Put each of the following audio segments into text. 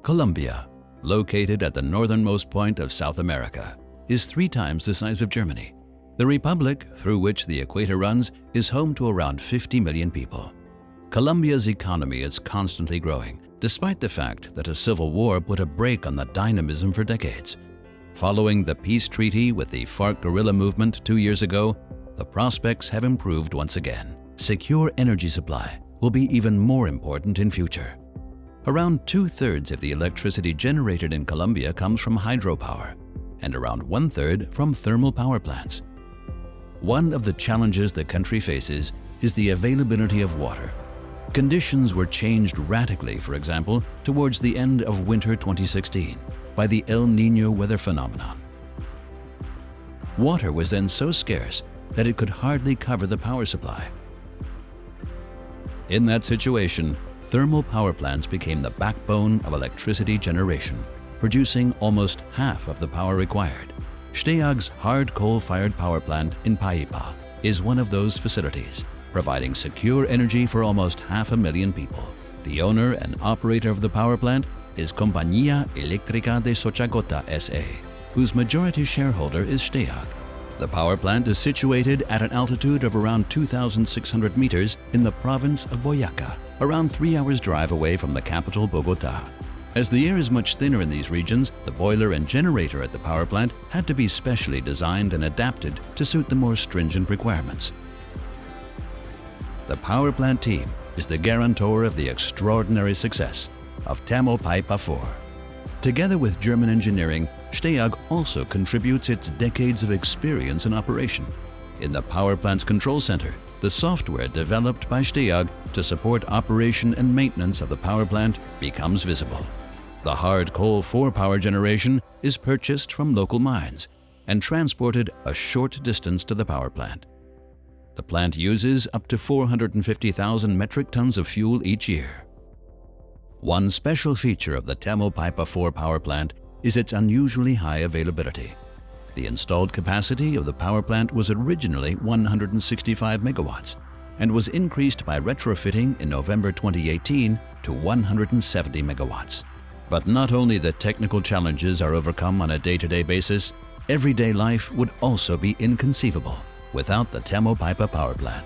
Colombia, located at the northernmost point of South America, is 3 times the size of Germany. The republic through which the equator runs is home to around 50 million people. Colombia's economy is constantly growing, despite the fact that a civil war put a brake on the dynamism for decades. Following the peace treaty with the FARC guerrilla movement 2 years ago, the prospects have improved once again. Secure energy supply will be even more important in future. Around 2/3 of the electricity generated in Colombia comes from hydropower, and around 1/3 from thermal power plants. One of the challenges the country faces is the availability of water. Conditions were changed radically, for example, towards the end of winter 2016 by the El Niño weather phenomenon. Water was then so scarce that it could hardly cover the power supply. In that situation, thermal power plants became the backbone of electricity generation, producing almost half of the power required. STEAG's hard coal-fired power plant in Paipa is one of those facilities, providing secure energy for almost 500,000 people. The owner and operator of the power plant is Compañía Eléctrica de Sochagota S.A., whose majority shareholder is STEAG. The power plant is situated at an altitude of around 2,600 meters in the province of Boyacá, around 3 hours drive away from the capital Bogotá. As the air is much thinner in these regions, the boiler and generator at the power plant had to be specially designed and adapted to suit the more stringent requirements. The power plant team is the guarantor of the extraordinary success of Termopaipa 4. Together with German engineering, STEAG also contributes its decades of experience in operation. In the power plant's control center, the software developed by STEAG to support operation and maintenance of the power plant becomes visible. The hard coal-for power generation is purchased from local mines and transported a short distance to the power plant. The plant uses up to 450,000 metric tons of fuel each year. One special feature of the Termopaipa 4 power plant is its unusually high availability. The installed capacity of the power plant was originally 165 megawatts and was increased by retrofitting in November 2018 to 170 megawatts. But not only the technical challenges are overcome on a day-to-day basis, everyday life would also be inconceivable without the Termopaipa power plant.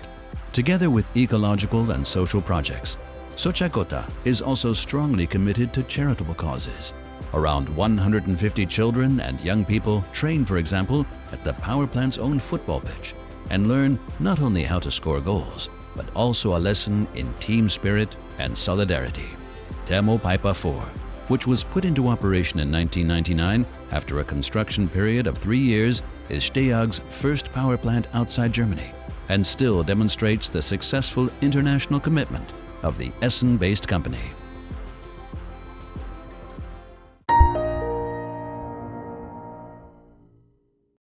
Together with ecological and social projects, Sochagota is also strongly committed to charitable causes. Around 150 children and young people train, for example, at the power plant's own football pitch and learn not only how to score goals, but also a lesson in team spirit and solidarity. Termopaipa 4, which was put into operation in 1999 after a construction period of 3 years, is STEAG's first power plant outside Germany and still demonstrates the successful international commitment of the Essen-based company.